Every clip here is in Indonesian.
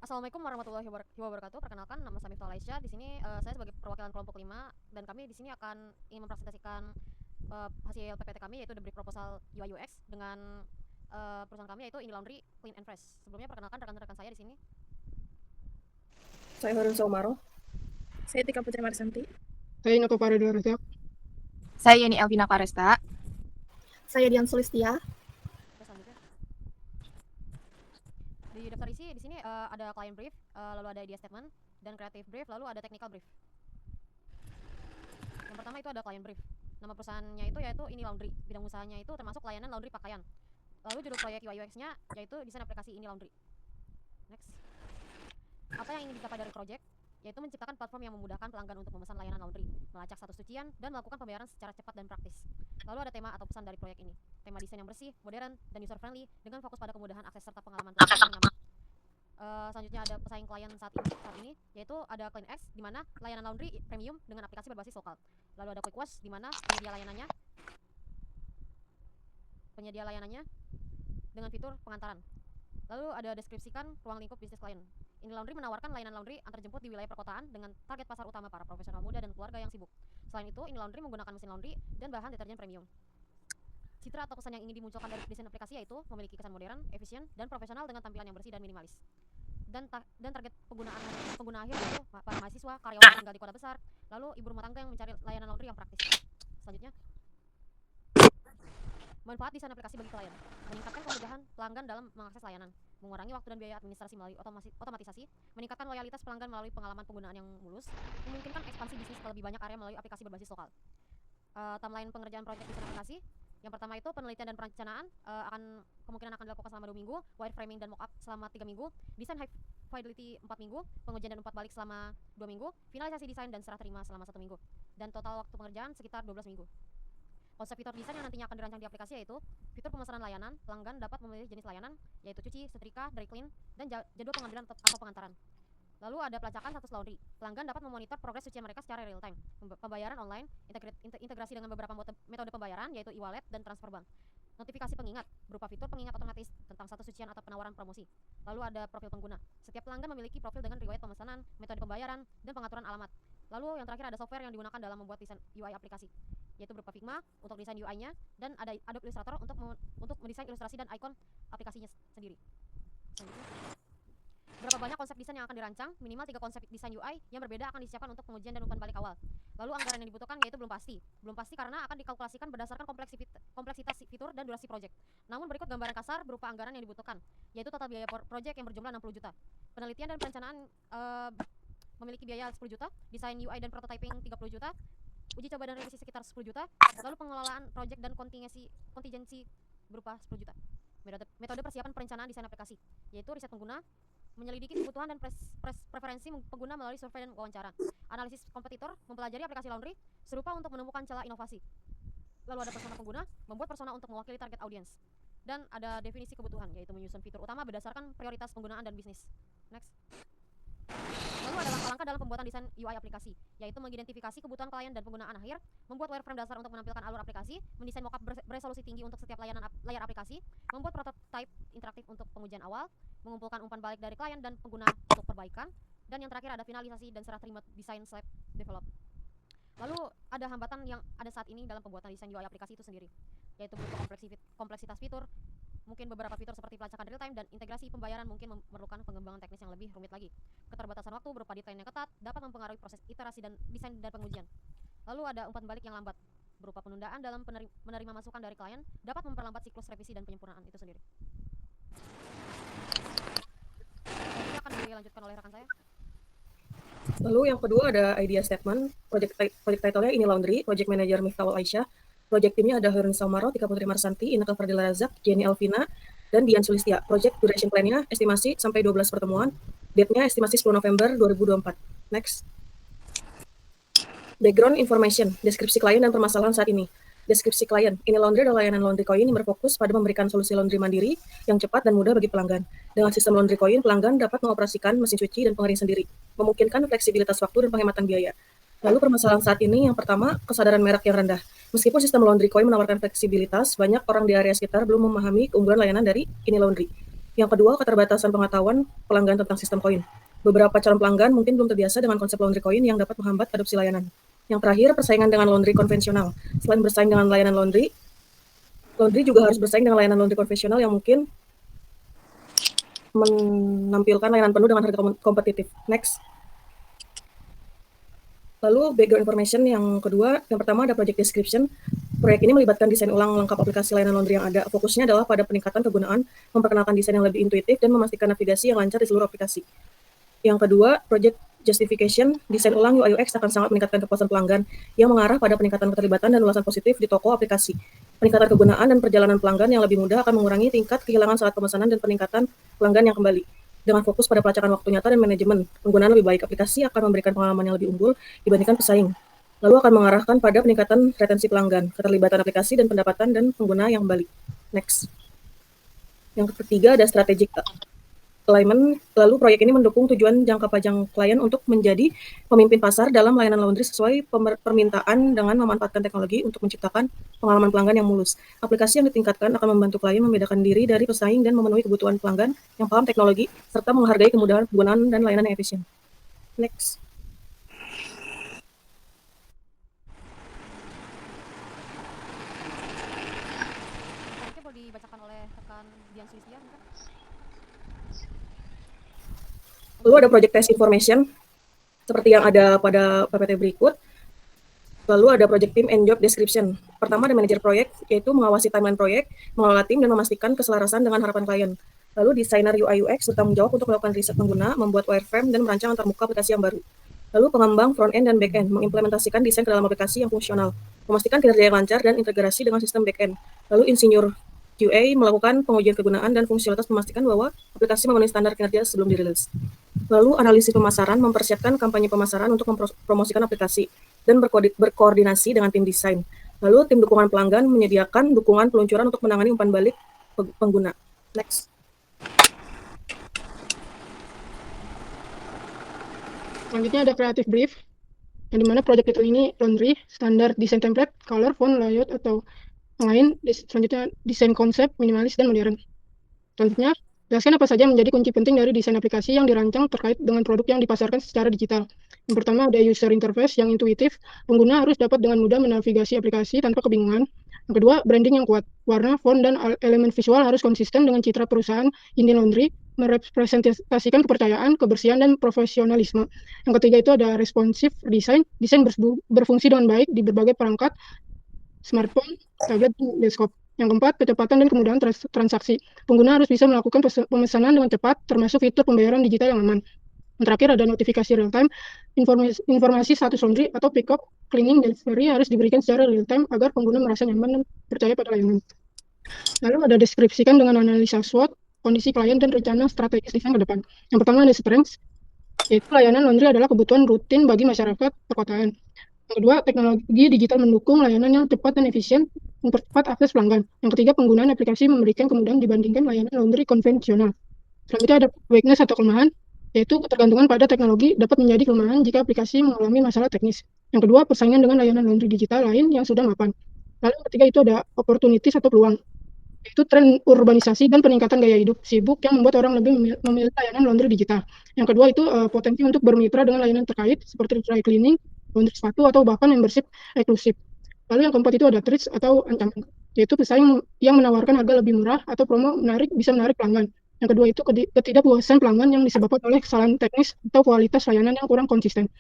Assalamualaikum warahmatullahi wabarakatuh. Perkenalkan, nama saya Miftah Alaisya. Di sini saya sebagai perwakilan kelompok 5 dan kami di sini akan ingin mempresentasikan hasil PPT kami, yaitu the brief proposal UI UX dengan perusahaan kami, yaitu Inilaundry Clean and Fresh. Sebelumnya perkenalkan rekan-rekan saya di sini. Saya Harun Saumaro. Saya Tika Putri Marsanti. Saya Inoko Paradua Razak. Saya Yani Elvina Paresta. Saya Dian Sulistia. Oke, selanjutnya. Di daftar isi di sini ada client brief, lalu ada idea statement dan creative brief, lalu ada technical brief. Yang pertama itu ada client brief. Nama perusahaannya itu yaitu Inilaundry. Bidang usahanya itu termasuk layanan laundry pakaian. Lalu judul proyek UI UX-nya yaitu desain aplikasi Inilaundry. Next. Apa yang ingin dicapai dari proyek? Yaitu menciptakan platform yang memudahkan pelanggan untuk memesan layanan laundry, melacak status cucian, dan melakukan pembayaran secara cepat dan praktis. Lalu ada tema atau pesan dari proyek ini. Tema desain yang bersih, modern, dan user-friendly dengan fokus pada kemudahan akses serta pengalaman pelanggan yang nyaman. Selanjutnya ada pesaing klien saat ini yaitu ada CleanX, di mana layanan laundry premium dengan aplikasi berbasis lokal. Lalu ada Quick Wash, di mana penyedia layanannya dengan fitur pengantaran. Lalu ada deskripsikan ruang lingkup bisnis klien. Inilaundry menawarkan layanan laundry antar jemput di wilayah perkotaan dengan target pasar utama para profesional muda dan keluarga yang sibuk. Selain itu, Inilaundry menggunakan mesin laundry dan bahan deterjen premium. Citra atau kesan yang ingin dimunculkan dari desain aplikasi yaitu memiliki kesan modern, efisien, dan profesional dengan tampilan yang bersih dan minimalis. Dan target pengguna akhir yaitu para mahasiswa, karyawan yang tinggal di kota besar, lalu ibu rumah tangga yang mencari layanan laundry yang praktis. Selanjutnya, manfaat desain aplikasi bagi klien: meningkatkan kemudahan pelanggan dalam mengakses layanan, mengurangi waktu dan biaya administrasi melalui otomatisasi, meningkatkan loyalitas pelanggan melalui pengalaman penggunaan yang mulus, memungkinkan ekspansi bisnis ke lebih banyak area melalui aplikasi berbasis lokal. Timeline pengerjaan proyek desain aplikasi. Yang pertama itu penelitian dan perencanaan kemungkinan akan dilakukan selama 2 minggu, wireframing dan mockup selama 3 minggu, desain high fidelity 4 minggu, pengujian dan umpat balik selama 2 minggu, finalisasi desain dan serah terima selama 1 minggu, dan total waktu pengerjaan sekitar 12 minggu. Konsep fitur desain yang nantinya akan dirancang di aplikasi yaitu fitur pemesanan layanan, pelanggan dapat memilih jenis layanan, yaitu cuci, setrika, dry clean, dan jadwal pengambilan atau pengantaran. Lalu ada pelacakan status laundry. Pelanggan dapat memonitor progres cucian mereka secara real time. Pembayaran online, integrasi dengan beberapa metode pembayaran yaitu e-wallet dan transfer bank. Notifikasi pengingat berupa fitur pengingat otomatis tentang status cucian atau penawaran promosi. Lalu ada profil pengguna. Setiap pelanggan memiliki profil dengan riwayat pemesanan, metode pembayaran, dan pengaturan alamat. Lalu yang terakhir ada software yang digunakan dalam membuat desain UI aplikasi, yaitu berupa Figma untuk desain UI-nya dan ada Adobe Illustrator untuk mendesain ilustrasi dan ikon aplikasinya sendiri. Berapa banyak konsep desain yang akan dirancang? Minimal 3 konsep desain UI yang berbeda akan disiapkan untuk pengujian dan umpan balik awal. Lalu anggaran yang dibutuhkan yaitu belum pasti. Belum pasti karena akan dikalkulasikan berdasarkan kompleksitas fitur dan durasi proyek. Namun berikut gambaran kasar berupa anggaran yang dibutuhkan, yaitu total biaya proyek yang berjumlah 60 juta. Penelitian dan perencanaan memiliki biaya 10 juta, desain UI dan prototyping 30 juta, uji coba dan revisi sekitar 10 juta, lalu pengelolaan proyek dan kontingensi berupa 10 juta. Metode persiapan perencanaan desain aplikasi, yaitu riset pengguna, menyelidiki kebutuhan dan preferensi pengguna melalui survei dan wawancara, analisis kompetitor, mempelajari aplikasi laundry serupa untuk menemukan celah inovasi. Lalu ada persona pengguna, membuat persona untuk mewakili target audiens. Dan ada definisi kebutuhan, yaitu menyusun fitur utama berdasarkan prioritas penggunaan dan bisnis. Next. Lalu ada langkah-langkah dalam pembuatan desain UI aplikasi, yaitu mengidentifikasi kebutuhan klien dan penggunaan akhir, membuat wireframe dasar untuk menampilkan alur aplikasi, mendesain mockup beresolusi tinggi untuk setiap layar aplikasi, membuat prototype interaktif untuk pengujian awal, mengumpulkan umpan balik dari klien dan pengguna untuk perbaikan, dan yang terakhir ada finalisasi dan serah terima desain / develop. Lalu ada hambatan yang ada saat ini dalam pembuatan desain UI aplikasi itu sendiri, yaitu berupa kompleksitas fitur. Mungkin beberapa fitur seperti pelacakan real time dan integrasi pembayaran mungkin memerlukan pengembangan teknis yang lebih rumit lagi. Keterbatasan waktu berupa deadline yang ketat dapat mempengaruhi proses iterasi dan desain dan pengujian. Lalu ada umpan balik yang lambat berupa penundaan dalam menerima masukan dari klien dapat memperlambat siklus revisi dan penyempurnaan itu sendiri. Ini akan dilanjutkan oleh rekan saya. Lalu yang kedua ada idea statement. Project title-nya Inilaundry, Project Manager Miftah Alaisya. Project timnya ada Harun Saumaro, Tika Putri Marsanti, Inaka Fardila Razak, Yani Elvina, dan Dian Sulistia. Project duration plan-nya estimasi sampai 12 pertemuan. Date-nya estimasi 10 November 2024. Next. Background information, deskripsi klien dan permasalahan saat ini. Deskripsi klien, Inilaundry adalah layanan laundry coin yang berfokus pada memberikan solusi laundry mandiri yang cepat dan mudah bagi pelanggan. Dengan sistem laundry coin, pelanggan dapat mengoperasikan mesin cuci dan pengering sendiri, memungkinkan fleksibilitas waktu dan penghematan biaya. Lalu permasalahan saat ini yang pertama, kesadaran merek yang rendah. Meskipun sistem laundry coin menawarkan fleksibilitas, banyak orang di area sekitar belum memahami keunggulan layanan dari Inilaundry. Yang kedua, keterbatasan pengetahuan pelanggan tentang sistem koin. Beberapa calon pelanggan mungkin belum terbiasa dengan konsep laundry koin yang dapat menghambat adopsi layanan. Yang terakhir, persaingan dengan laundry konvensional. Selain bersaing dengan layanan laundry juga harus bersaing dengan layanan laundry konvensional yang mungkin menampilkan layanan penuh dengan harga kompetitif. Next. Lalu background information yang kedua, yang pertama ada project description. Proyek ini melibatkan desain ulang lengkap aplikasi layanan laundry yang ada. Fokusnya adalah pada peningkatan kegunaan, memperkenalkan desain yang lebih intuitif, dan memastikan navigasi yang lancar di seluruh aplikasi. Yang kedua, project justification. Desain ulang UI UX akan sangat meningkatkan kepuasan pelanggan yang mengarah pada peningkatan keterlibatan dan ulasan positif di toko aplikasi. Peningkatan kegunaan dan perjalanan pelanggan yang lebih mudah akan mengurangi tingkat kehilangan saat pemesanan dan peningkatan pelanggan yang kembali. Dengan fokus pada pelacakan waktu nyata dan manajemen, penggunaan lebih baik aplikasi akan memberikan pengalaman yang lebih unggul dibandingkan pesaing. Lalu akan mengarahkan pada peningkatan retensi pelanggan, keterlibatan aplikasi, dan pendapatan dan pengguna yang kembali. Next. Yang ketiga ada strategic alignment. Lalu proyek ini mendukung tujuan jangka panjang klien untuk menjadi pemimpin pasar dalam layanan laundry sesuai permintaan dengan memanfaatkan teknologi untuk menciptakan pengalaman pelanggan yang mulus. Aplikasi yang ditingkatkan akan membantu klien membedakan diri dari pesaing dan memenuhi kebutuhan pelanggan yang paham teknologi serta menghargai kemudahan penggunaan dan layanan yang efisien. Next. Oke, boleh dibacakan oleh rekan Dian Sulistia, mungkin? Lalu ada project test information seperti yang ada pada PPT berikut. Lalu ada project team and job description. Pertama ada manajer proyek, yaitu mengawasi timeline proyek, mengelola tim, dan memastikan keselarasan dengan harapan klien. Lalu desainer UI UX bertanggung jawab untuk melakukan riset pengguna, membuat wireframe, dan merancang antarmuka aplikasi yang baru. Lalu pengembang front end dan back end mengimplementasikan desain ke dalam aplikasi yang fungsional, memastikan kinerja yang lancar dan integrasi dengan sistem back end. Lalu insinyur QA melakukan pengujian kegunaan dan fungsionalitas, memastikan bahwa aplikasi memenuhi standar kinerja sebelum dirilis. Lalu analisis pemasaran mempersiapkan kampanye pemasaran untuk mempromosikan aplikasi dan berkoordinasi dengan tim desain. Lalu tim dukungan pelanggan menyediakan dukungan peluncuran untuk menangani umpan balik pengguna. Next. Selanjutnya ada creative brief, yang dimana project itu ini laundry, standar desain template, color, font, layout, atau yang lain. Selanjutnya desain konsep, minimalis, dan modern. Selanjutnya, jelaskan apa saja menjadi kunci penting dari desain aplikasi yang dirancang terkait dengan produk yang dipasarkan secara digital. Yang pertama ada user interface yang intuitif, pengguna harus dapat dengan mudah menavigasi aplikasi tanpa kebingungan. Yang kedua, branding yang kuat, warna, font, dan elemen visual harus konsisten dengan citra perusahaan Indie Laundry, merepresentasikan kepercayaan, kebersihan, dan profesionalisme. Yang ketiga itu ada responsive design, desain berfungsi dengan baik di berbagai perangkat, smartphone, tablet, dan desktop. Yang keempat, kecepatan dan kemudahan transaksi. Pengguna harus bisa melakukan pemesanan dengan cepat, termasuk fitur pembayaran digital yang aman. Yang terakhir ada notifikasi real time, informasi status laundry atau pick up, cleaning, dan delivery harus diberikan secara real time agar pengguna merasa nyaman dan percaya pada layanan. Lalu ada deskripsikan dengan analisa SWOT, kondisi klien, dan rencana strategis desain ke depan. Yang pertama ada strengths, yaitu layanan laundry adalah kebutuhan rutin bagi masyarakat perkotaan. Yang kedua, teknologi digital mendukung layanan yang cepat dan efisien, mempercepat akses pelanggan. Yang ketiga, penggunaan aplikasi memberikan kemudahan dibandingkan layanan laundry konvensional. Selanjutnya ada weakness atau kelemahan, yaitu ketergantungan pada teknologi dapat menjadi kelemahan jika aplikasi mengalami masalah teknis. Yang kedua, persaingan dengan layanan laundry digital lain yang sudah mapan. Lalu yang ketiga itu ada opportunities atau peluang, yaitu tren urbanisasi dan peningkatan gaya hidup sibuk yang membuat orang lebih memilih layanan laundry digital. Yang kedua itu potensi untuk bermitra dengan layanan terkait seperti dry cleaning, laundry sepatu, atau bahkan membership eksklusif. Lalu yang keempat itu ada threats atau ancaman, yaitu pesaing yang menawarkan harga lebih murah atau promo bisa menarik pelanggan. Yang kedua itu ketidakpuasan pelanggan yang disebabkan oleh kesalahan teknis atau kualitas layanan yang kurang konsisten.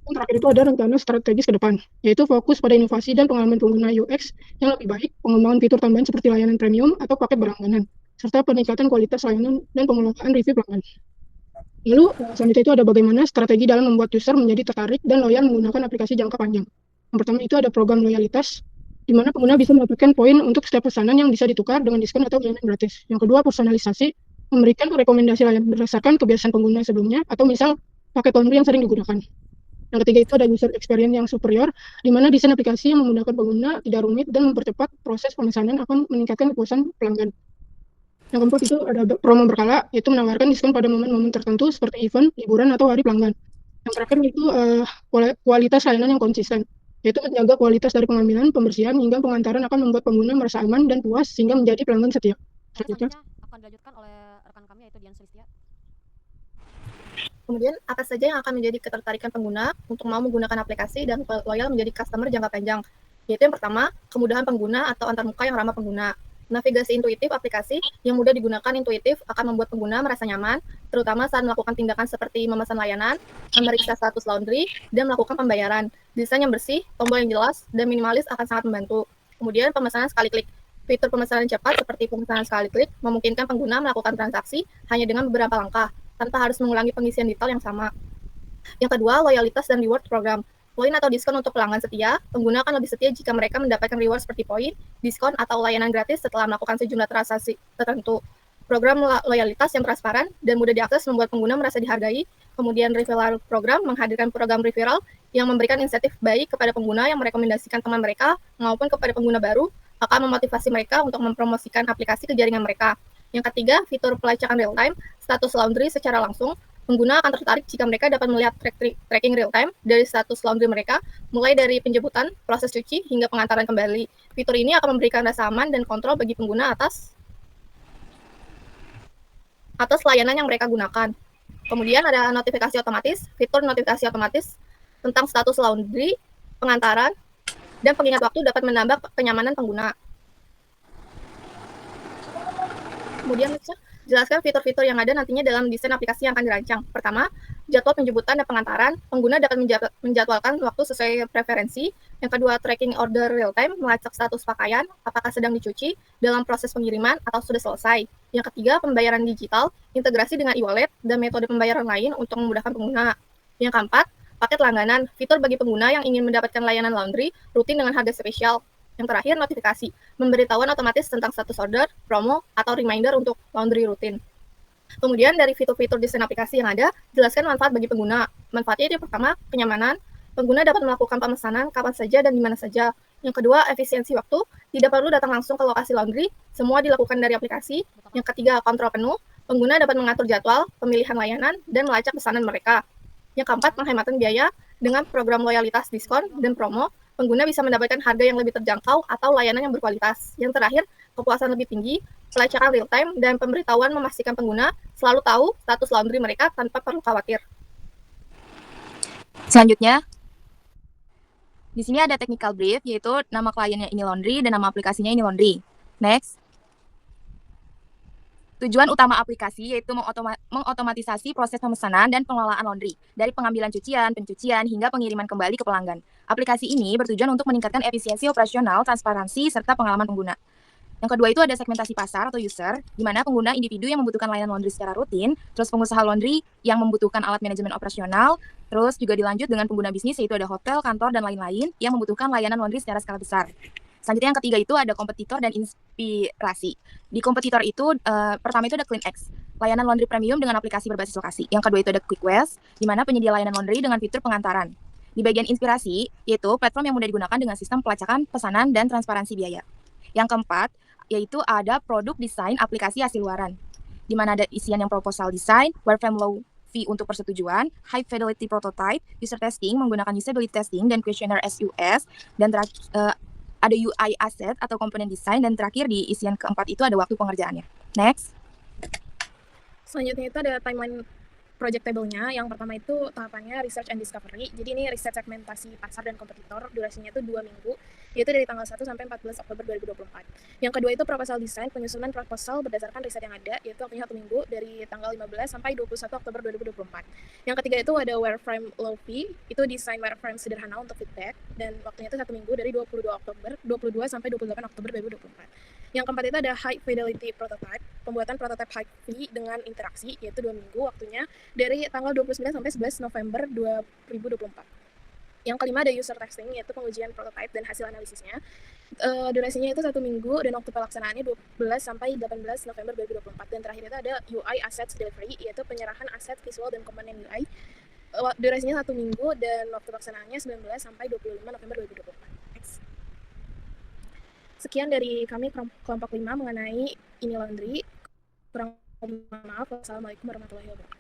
Yang terakhir itu ada rencana strategis ke depan, yaitu fokus pada inovasi dan pengalaman pengguna UX yang lebih baik, pengembangan fitur tambahan seperti layanan premium atau paket berlangganan, serta peningkatan kualitas layanan dan pengelolaan review pelanggan. Lalu selanjutnya itu ada bagaimana strategi dalam membuat user menjadi tertarik dan loyal menggunakan aplikasi jangka panjang. Yang pertama itu ada program loyalitas, di mana pengguna bisa mendapatkan poin untuk setiap pesanan yang bisa ditukar dengan diskon atau layanan gratis. Yang kedua, personalisasi, memberikan rekomendasi layanan berdasarkan kebiasaan pengguna sebelumnya, atau misal paket laundry yang sering digunakan. Yang ketiga itu ada user experience yang superior, di mana desain aplikasi yang memudahkan pengguna, tidak rumit, dan mempercepat proses pemesanan akan meningkatkan kepuasan pelanggan. Yang keempat itu ada promo berkala, yaitu menawarkan diskon pada momen-momen tertentu seperti event, liburan, atau hari pelanggan. Yang terakhir itu kualitas layanan yang konsisten, yaitu menjaga kualitas dari pengambilan, pembersihan, hingga pengantaran akan membuat pengguna merasa aman dan puas sehingga menjadi pelanggan setia. Selanjutnya akan dilanjutkan oleh yaitu Dian Sulistia. Kemudian, apa saja yang akan menjadi ketertarikan pengguna untuk mau menggunakan aplikasi dan loyal menjadi customer jangka panjang? Yaitu yang pertama, kemudahan pengguna atau antarmuka yang ramah pengguna. Navigasi intuitif aplikasi yang mudah digunakan intuitif akan membuat pengguna merasa nyaman, terutama saat melakukan tindakan seperti memesan layanan, memeriksa status laundry, dan melakukan pembayaran. Desain yang bersih, tombol yang jelas, dan minimalis akan sangat membantu. Kemudian, pemesanan sekali klik. Fitur pemesanan cepat seperti pemesanan sekali klik memungkinkan pengguna melakukan transaksi hanya dengan beberapa langkah, tanpa harus mengulangi pengisian detail yang sama. Yang kedua, loyalitas dan reward program. Poin atau diskon untuk pelanggan setia, pengguna akan lebih setia jika mereka mendapatkan reward seperti poin, diskon, atau layanan gratis setelah melakukan sejumlah transaksi tertentu. Program loyalitas yang transparan dan mudah diakses membuat pengguna merasa dihargai. Kemudian referral program menghadirkan program referral yang memberikan insentif baik kepada pengguna yang merekomendasikan teman mereka maupun kepada pengguna baru, akan memotivasi mereka untuk mempromosikan aplikasi ke jaringan mereka. Yang ketiga, fitur pelacakan real-time, status laundry secara langsung. Pengguna akan tertarik jika mereka dapat melihat tracking real-time dari status laundry mereka, mulai dari penjemputan, proses cuci, hingga pengantaran kembali. Fitur ini akan memberikan rasa aman dan kontrol bagi pengguna atas layanan yang mereka gunakan. Kemudian ada notifikasi otomatis, fitur notifikasi otomatis tentang status laundry, pengantaran, dan pengingat waktu dapat menambah kenyamanan pengguna. Kemudian, jelaskan fitur-fitur yang ada nantinya dalam desain aplikasi yang akan dirancang. Pertama, jadwal penjemputan dan pengantaran. Pengguna dapat menjadwalkan waktu sesuai preferensi. Yang kedua, tracking order real-time, melacak status pakaian, apakah sedang dicuci, dalam proses pengiriman, atau sudah selesai. Yang ketiga, pembayaran digital, integrasi dengan e-wallet, dan metode pembayaran lain untuk memudahkan pengguna. Yang keempat, paket langganan, fitur bagi pengguna yang ingin mendapatkan layanan laundry rutin dengan harga spesial. Yang terakhir, notifikasi, memberitahuan otomatis tentang status order, promo, atau reminder untuk laundry rutin. Kemudian dari fitur-fitur desain aplikasi yang ada, jelaskan manfaat bagi pengguna. Manfaatnya yang pertama, kenyamanan. Pengguna dapat melakukan pemesanan kapan saja dan di mana saja. Yang kedua, efisiensi waktu. Tidak perlu datang langsung ke lokasi laundry, semua dilakukan dari aplikasi. Yang ketiga, kontrol penuh. Pengguna dapat mengatur jadwal, pemilihan layanan, dan melacak pesanan mereka. Yang keempat, penghematan biaya. Dengan program loyalitas, diskon, dan promo, pengguna bisa mendapatkan harga yang lebih terjangkau atau layanan yang berkualitas. Yang terakhir, kepuasan lebih tinggi, pelacakan real-time, dan pemberitahuan memastikan pengguna selalu tahu status laundry mereka tanpa perlu khawatir. Selanjutnya, di sini ada technical brief, yaitu nama kliennya ini laundry dan nama aplikasinya ini laundry. Next. Tujuan utama aplikasi yaitu mengotomatisasi proses pemesanan dan pengelolaan laundry, dari pengambilan cucian, pencucian, hingga pengiriman kembali ke pelanggan. Aplikasi ini bertujuan untuk meningkatkan efisiensi operasional, transparansi, serta pengalaman pengguna. Yang kedua itu ada segmentasi pasar atau user, di mana pengguna individu yang membutuhkan layanan laundry secara rutin, terus pengusaha laundry yang membutuhkan alat manajemen operasional, terus juga dilanjut dengan pengguna bisnis yaitu ada hotel, kantor, dan lain-lain yang membutuhkan layanan laundry secara skala besar. Selanjutnya yang ketiga itu ada kompetitor dan inspirasi. Di kompetitor itu, pertama itu ada CleanX, layanan laundry premium dengan aplikasi berbasis lokasi. Yang kedua itu ada QuickWest, di mana penyedia layanan laundry dengan fitur pengantaran. Di bagian inspirasi, yaitu platform yang mudah digunakan dengan sistem pelacakan, pesanan, dan transparansi biaya. Yang keempat, yaitu ada produk desain aplikasi hasil luaran, di mana ada isian yang proposal design, wireframe low fee untuk persetujuan, high fidelity prototype, user testing menggunakan usability testing dan questionnaire SUS, dan ada UI asset atau komponen desain, dan terakhir di isian keempat itu ada waktu pengerjaannya. Next. Selanjutnya itu ada timeline project table-nya. Yang pertama itu tahapannya research and discovery. Jadi ini riset segmentasi pasar dan kompetitor. Durasinya itu 2 minggu, yaitu dari tanggal 1 sampai 14 Oktober 2024. Yang kedua itu proposal design, penyusunan proposal berdasarkan riset yang ada, yaitu waktunya 1 minggu dari tanggal 15 sampai 21 Oktober 2024. Yang ketiga itu ada wireframe low fee, itu desain wireframe sederhana untuk feedback, dan waktunya itu 1 minggu dari 22 sampai 28 Oktober 2024. Yang keempat itu ada high fidelity prototype, pembuatan prototype high fee dengan interaksi, yaitu 2 minggu waktunya dari tanggal 29 sampai 11 November 2024. Yang kelima ada user testing, yaitu pengujian prototype dan hasil analisisnya. Durasinya itu 1 minggu dan waktu pelaksanaannya 12 sampai 18 November 2024. Dan terakhir itu ada UI Assets Delivery, yaitu penyerahan aset visual dan komponen UI. Durasinya 1 minggu dan waktu pelaksanaannya 19 sampai 25 November 2024. Next. Sekian dari kami kelompok 5 mengenai ini laundry. Kurang maaf. Wassalamualaikum warahmatullahi wabarakatuh.